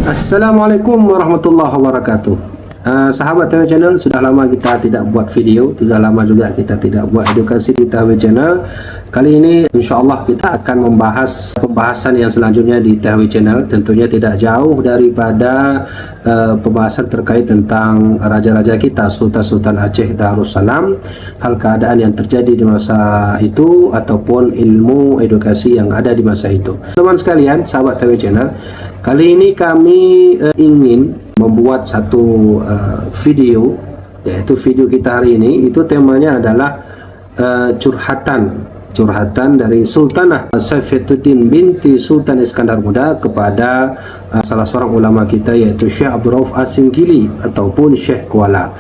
Assalamualaikum warahmatullahi wabarakatuh. Sahabat TW Channel, sudah lama kita tidak buat video, sudah lama juga kita tidak buat edukasi di TW Channel. Kali ini insyaallah kita akan membahas pembahasan yang selanjutnya di TW Channel. Tentunya tidak jauh daripada pembahasan terkait tentang raja-raja kita, Sultan-Sultan Aceh Darussalam, hal keadaan yang terjadi di masa itu ataupun ilmu edukasi yang ada di masa itu. Teman sekalian, sahabat TW Channel, kali ini kami ingin membuat satu video, yaitu video kita hari ini itu temanya adalah curhatan dari Sultanah Saifuddin binti Sultan Iskandar Muda kepada salah seorang ulama kita, yaitu Syekh Abdul Rauf As-Singkili ataupun Syekh Kuala.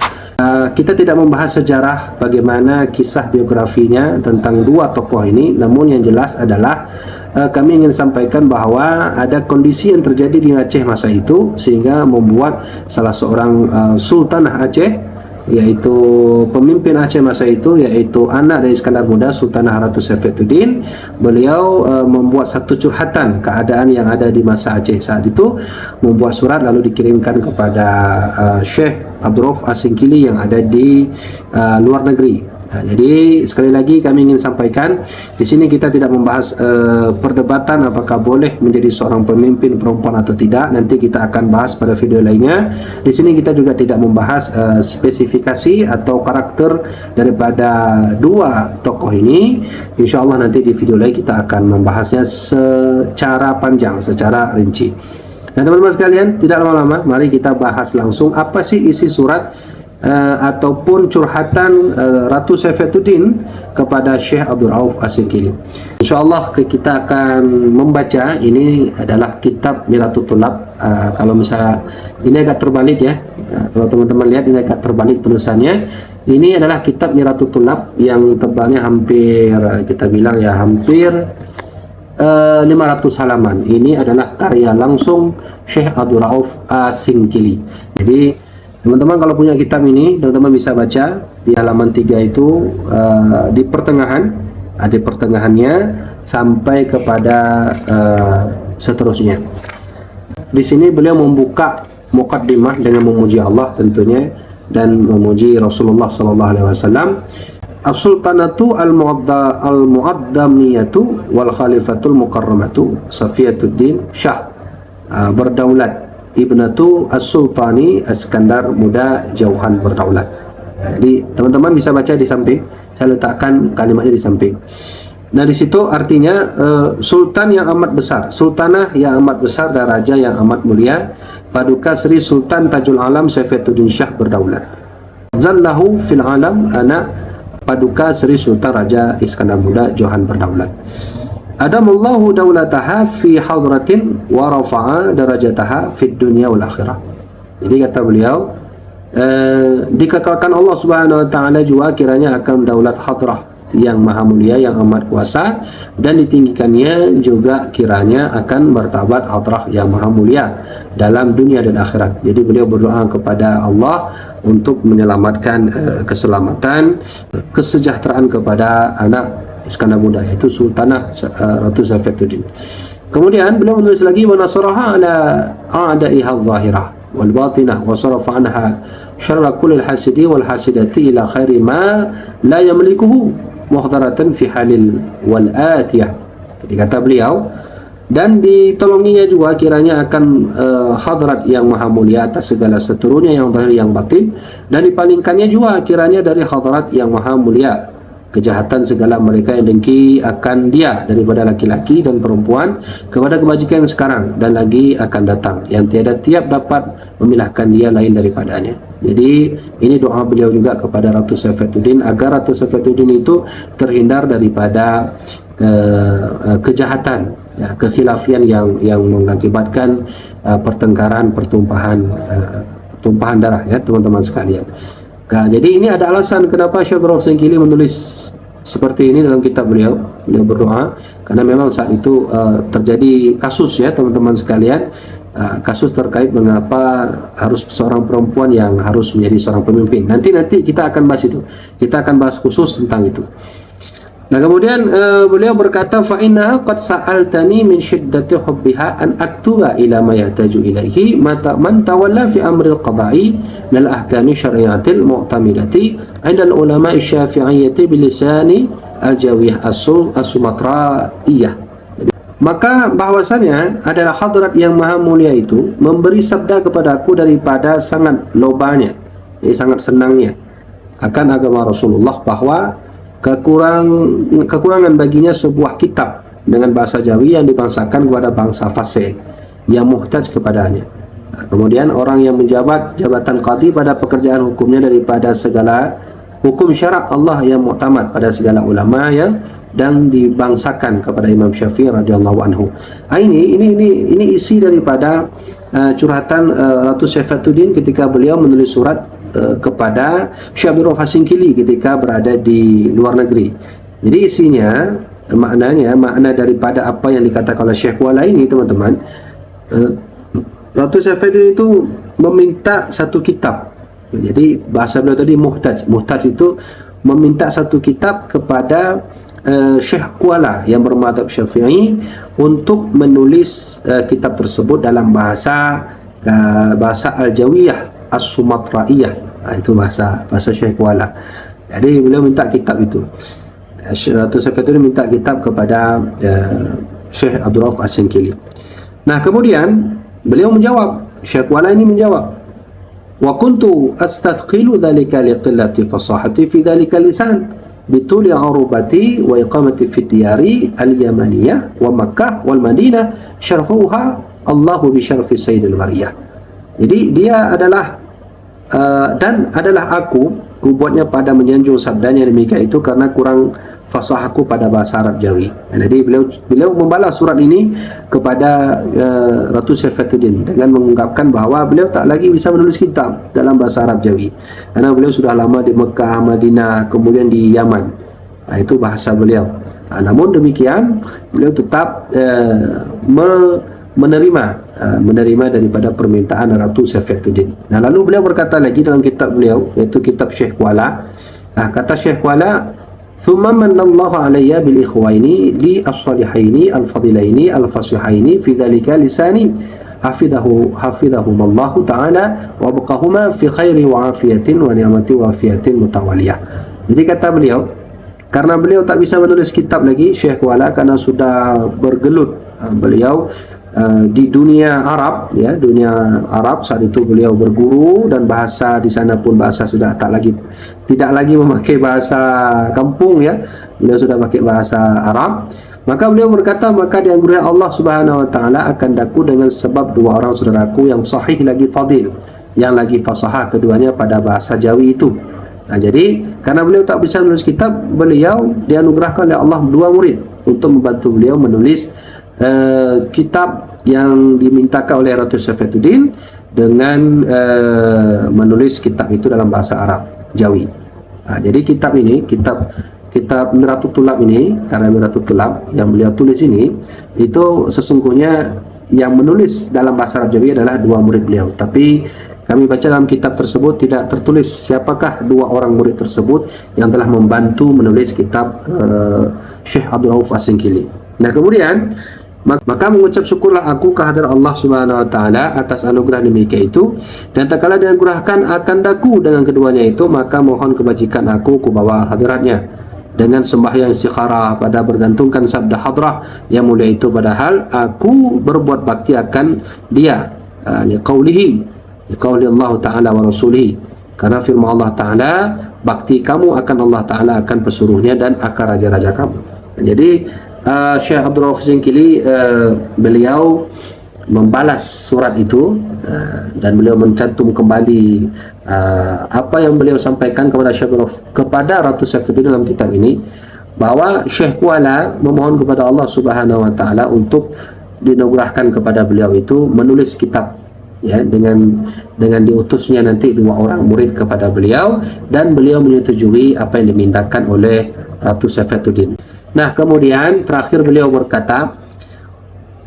Kita tidak membahas sejarah bagaimana kisah biografinya tentang dua tokoh ini, namun yang jelas adalah kami ingin sampaikan bahwa ada kondisi yang terjadi di Aceh masa itu sehingga membuat salah seorang Sultanah Aceh, yaitu pemimpin Aceh masa itu, yaitu anak dari Iskandar Muda, Sultanah Ratu Saifuddin. Beliau membuat satu curhatan keadaan yang ada di masa Aceh saat itu, membuat surat lalu dikirimkan kepada Syekh Abdul Rauf As-Singkili yang ada di luar negeri. Jadi sekali lagi kami ingin sampaikan di sini kita tidak membahas perdebatan apakah boleh menjadi seorang pemimpin perempuan atau tidak. Nanti kita akan bahas pada video lainnya. Di sini kita juga tidak membahas spesifikasi atau karakter daripada dua tokoh ini. Insya Allah nanti di video lain kita akan membahasnya secara panjang, secara rinci. Nah teman-teman sekalian, tidak lama-lama, mari kita bahas langsung apa sih isi surat ataupun curhatan Ratu Saifuddin kepada Syekh Abdul Rauf As-Singkili. InsyaAllah kita akan membaca. Ini adalah kitab Miratul Tulab. Kalau misalnya ini agak terbalik ya, kalau teman-teman lihat ini agak terbalik tulisannya. Ini adalah kitab Miratul Tulab yang tebalnya hampir, kita bilang ya hampir 500 halaman. Ini adalah karya langsung Syekh Abdul Rauf As-Singkili. Jadi teman-teman kalau punya kitab ini, teman-teman bisa baca di halaman 3 itu di pertengahannya sampai kepada seterusnya. Di sini beliau membuka muqaddimah dengan memuji Allah tentunya dan memuji Rasulullah sallallahu alaihi wasallam. As-Sultanatu al-Mu'addamiyatu wal Khalifatul Mukarramatu Safiyatuddin Syah berdaulat Ibnatu As-Sultani Iskandar Muda Jauhan berdaulat. Jadi teman-teman bisa baca di samping, saya letakkan kalimatnya di samping. Nah di situ artinya Sultan yang amat besar, Sultanah yang amat besar dan Raja yang amat mulia, Paduka Sri Sultan Tajul Alam Saifuddin Syah berdaulat. Zallahu fil alam anak Paduka Sri Sultan Raja Iskandar Muda Jauhan berdaulat. Adamallahu daulataha fi hadratin wa rafa'a darajataha fid dunya wal akhirah. Jadi kata beliau, dikekalkan Allah Subhanahu wa taala juga kiranya akan daulat hadrah yang maha mulia, yang amat kuasa, dan ditinggikannya juga kiranya akan martabat hadrah yang maha mulia dalam dunia dan akhirat. Jadi beliau berdoa kepada Allah untuk menyelamatkan keselamatan, kesejahteraan kepada anak Iskandar Muda, yaitu Sultanah Ratu Saifuddin. Kemudian beliau menulis lagi, wa nasaraha ala a'da'iha adh-dhahirah wal batinah wa sarafa anha syarra kulli al-hasidi wal hasidati ila khairi ma la yamlikuhu muhdaratan fi halil wal atiyah. Jadi kata beliau, dan ditolonginya juga kiranya akan hadrat yang maha mulia atas segala seturunnya yang zahir yang batin, dan dipalingkannya juga kiranya dari hadrat yang maha mulia kejahatan segala mereka yang dengki akan dia daripada laki-laki dan perempuan kepada kebajikan yang sekarang dan lagi akan datang, yang tiada tiap dapat memilahkan dia lain daripadanya. Jadi ini doa beliau juga kepada Ratu Saifuddin agar Ratu Saifuddin itu terhindar daripada kejahatan, ya, kekhilafian yang mengakibatkan pertengkaran, pertumpahan darah, ya teman-teman sekalian. Nah, jadi ini ada alasan kenapa Syekh Abdul Rauf As-Singkili menulis seperti ini dalam kitab beliau. Beliau berdoa karena memang saat itu terjadi kasus, ya teman-teman sekalian, kasus terkait mengapa harus seorang perempuan yang harus menjadi seorang pemimpin. Nanti kita akan bahas itu. Kita akan bahas khusus tentang itu. Nah kemudian beliau berkata, fa innaha qad sa'altani min shiddati hubbiha an aktuba ila ma yahtaju ilaihi man tawalla fi amri al-qada'i lil ahkami syari'atil mu'tamidati 'inda al-ulama asy-syafi'iyyati bilisani al-jawiyah as-sumatraiyah. Maka bahwasanya adalah hadrat yang maha mulia itu memberi sabda kepada aku daripada sangat lobanya, sangat senangnya akan agama Rasulullah, bahwa kekurangan baginya sebuah kitab dengan bahasa Jawi yang dibangsakan kepada bangsa fasih yang muhtaj kepadanya. Nah, kemudian orang yang menjabat jabatan qadi pada pekerjaan hukumnya daripada segala hukum syarak Allah yang muktamad pada segala ulama yang dan dibangsakan kepada Imam Syafi'i radhiyallahu anhu. Ini isi daripada curhatan Ratu Saifuddin ketika beliau menulis surat kepada Syekh Abdul Rauf As-Singkili ketika berada di luar negeri. Jadi isinya, makna daripada apa yang dikatakan oleh Syekh Kuala ini, teman-teman, Ratu Saifuddin itu meminta satu kitab. Jadi bahasa beliau tadi muhtaj itu meminta satu kitab kepada Syekh Kuala yang bermadzhab Syafi'i untuk menulis kitab tersebut dalam bahasa Al-Jawiyah As-Sumatraiyah. Itu bahasa Syekh Kuala. Jadi beliau minta kitab itu. Ratu Saifuddin minta kitab kepada Syekh Abdul Rauf As-Singkili. Nah kemudian beliau menjawab, Syekh Kuala ini menjawab, wa kuntu astathqilu dhalika liqillati fasahati fi dhalika lisan bituli arubati wa iqamati fi diyari al-yamaniyah wa Makkah wal Madinah syarfuha Allahu bi syarfi sayyidil bariyah. Jadi dia adalah dan adalah aku buatnya pada menyanjung sabdanya demikian itu karena kurang fasahahku pada bahasa Arab Jawi. Jadi beliau membalas surat ini kepada Ratu Saifuddin dengan mengungkapkan bahawa beliau tak lagi bisa menulis kitab dalam bahasa Arab Jawi karena beliau sudah lama di Mekah, Madinah, kemudian di Yaman. Itu bahasa beliau. Namun demikian beliau tetap menerima daripada permintaan Ratu Saifuddin. Nah lalu beliau berkata lagi dalam kitab beliau, yaitu kitab Syekh Kuala. Kata Syekh Kuala, thumma manallahu alayya bil ikhwaini li as-salihaini al-fadilaini al-fasihaini fi dhalika lisani hafidhahumallahu ta'ala wa baqahuma fi khairi wa afiyatin wa ni'mati wa afiyatin mutawaliyah. Jadi kata beliau, karena beliau tak bisa menulis kitab lagi, Syekh Kuala, karena sudah bergelut beliau di dunia Arab, ya, dunia Arab. Saat itu beliau berguru dan bahasa di sana pun bahasa sudah tidak lagi memakai bahasa kampung, ya. Beliau sudah pakai bahasa Arab. Maka beliau berkata, maka dianugerahi Allah Subhanahu wa taala akan daku dengan sebab dua orang saudaraku yang sahih lagi fadil, yang lagi fasahah keduanya pada bahasa Jawi itu. Nah, jadi karena beliau tak bisa menulis kitab, beliau dianugerahkan oleh Allah dua murid untuk membantu beliau menulis kitab yang dimintakan oleh Ratu Saifuddin dengan menulis kitab itu dalam bahasa Arab Jawi. Jadi kitab ini, kitab Miratul Tulab ini, karena Miratul Tulab yang beliau tulis ini, itu sesungguhnya yang menulis dalam bahasa Arab Jawi adalah dua murid beliau. Tapi kami baca dalam kitab tersebut tidak tertulis siapakah dua orang murid tersebut yang telah membantu menulis kitab Syekh Abdul Rauf As-Singkili. Nah kemudian maka mengucap syukurlah aku kehadirat Allah Subhanahu wa taala atas anugerah demikian itu, dan tak kala dianugerahkan akan daku dengan keduanya itu, maka mohon kebajikan aku ku bawa hadiratnya dengan sembahyang istikharah pada bergantungkan sabda hadrah yang mulia itu, padahal aku berbuat bakti akan dia liqaulihi Allah taala wa rasulihi, karena firman Allah taala, bakti kamu akan Allah taala akan pesuruhnya dan akan raja-raja kamu. Jadi Syekh Abdul Rauf As-Singkili beliau membalas surat itu dan beliau mencantum kembali apa yang beliau sampaikan kepada Syekh Abdul Rauf kepada Ratu Saifuddin dalam kitab ini, bahwa Syekh Kuala memohon kepada Allah Subhanahu wa taala untuk dianugerahkan kepada beliau itu menulis kitab, ya, dengan diutusnya nanti dua orang murid kepada beliau, dan beliau menyetujui apa yang dimintakan oleh Ratu Saifuddin. Nah kemudian terakhir beliau berkata,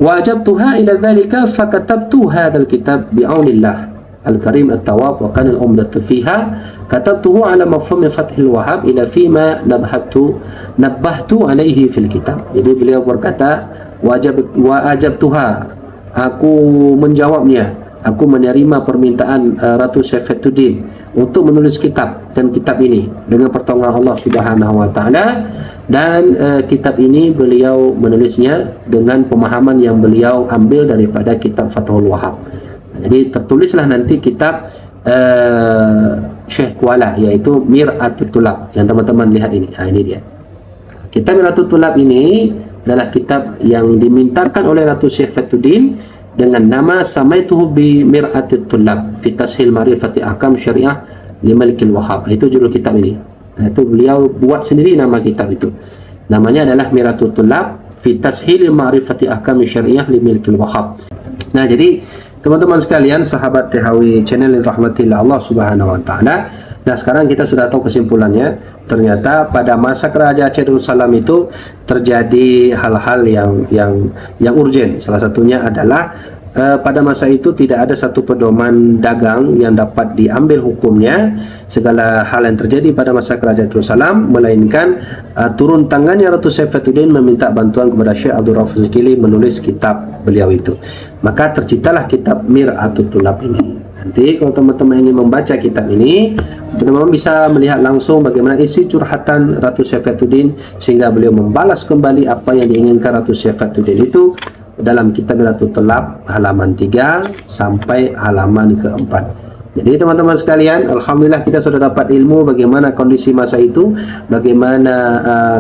wajabtuha ila dhalika fakatabtu hadzal kitab bi'aunillah الكريم التواب وكان الأمدة فيها كتبته على مفهوم فتح الوهاب إلى فيما نبهت عليه في الكتاب. Jadi beliau berkata, wajabtuha, aku menjawabnya, aku menerima permintaan Ratu Saifuddin untuk menulis kitab, dan kitab ini dengan pertolongan Allah Subhanahu wa taala, dan kitab ini beliau menulisnya dengan pemahaman yang beliau ambil daripada kitab Fathul Wahab. Jadi tertulislah nanti kitab Syekh Kuala, yaitu Mir'atut Tulab yang teman-teman lihat ini. Ini dia. Kitab Mir'atut Tulab ini adalah kitab yang dimintakan oleh Ratu Saifuddin dengan nama Samaituhu bi Mir'atut Tulab fi Tashil Ma'rifati Ahkam Syariah li Malikil Wahhab. Itu judul kitab ini. Itu beliau buat sendiri nama kitab itu. Namanya adalah Mir'atut Tulab fi Tashil Ma'rifati Ahkam Syariah li Malikil Wahhab. Nah, jadi teman-teman sekalian, sahabat THW channel yang rahmatillah Allah Subhanahu wa taala. Nah, sekarang kita sudah tahu kesimpulannya. Ternyata pada masa Kerajaan Aceh Darussalam itu terjadi hal-hal yang urgen. Salah satunya adalah pada masa itu tidak ada satu pedoman dagang yang dapat diambil hukumnya segala hal yang terjadi pada masa Kerajaan Darussalam, melainkan turun tangannya Ratu Saifuddin meminta bantuan kepada Syekh Abdul Rauf Zulkifli menulis kitab beliau itu. Maka terciptalah kitab Mir'atut Tulab ini. Nanti kalau teman-teman ingin membaca kitab ini, teman-teman bisa melihat langsung bagaimana isi curhatan Ratu Saifuddin sehingga beliau membalas kembali apa yang diinginkan Ratu Saifuddin itu dalam kitab Mir'atut Tulab halaman 3 sampai halaman ke-4. Jadi teman-teman sekalian, alhamdulillah kita sudah dapat ilmu bagaimana kondisi masa itu, bagaimana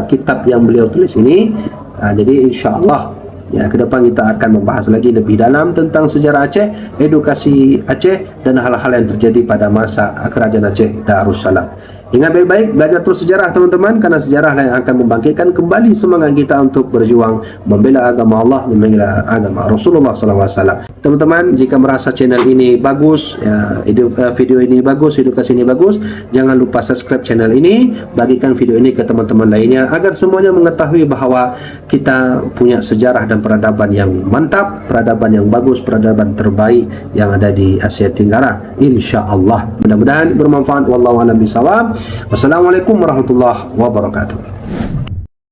kitab yang beliau tulis ini. Jadi insya-Allah ya, ke depan kita akan membahas lagi lebih dalam tentang sejarah Aceh, edukasi Aceh, dan hal-hal yang terjadi pada masa Kerajaan Aceh Darussalam. Ingat baik-baik, belajar terus sejarah teman-teman, karena sejarah lah yang akan membangkitkan kembali semangat kita untuk berjuang membela agama Allah, membela agama Rasulullah SAW. Teman-teman, jika merasa channel ini bagus, ya, video ini bagus, edukasi ini bagus, jangan lupa subscribe channel ini, bagikan video ini ke teman-teman lainnya agar semuanya mengetahui bahawa kita punya sejarah dan peradaban yang mantap, peradaban yang bagus, peradaban terbaik yang ada di Asia Tenggara, insya-Allah. Mudah-mudahan bermanfaat. Wallahu a'lam bishawab. Wassalamualaikum warahmatullahi wabarakatuh.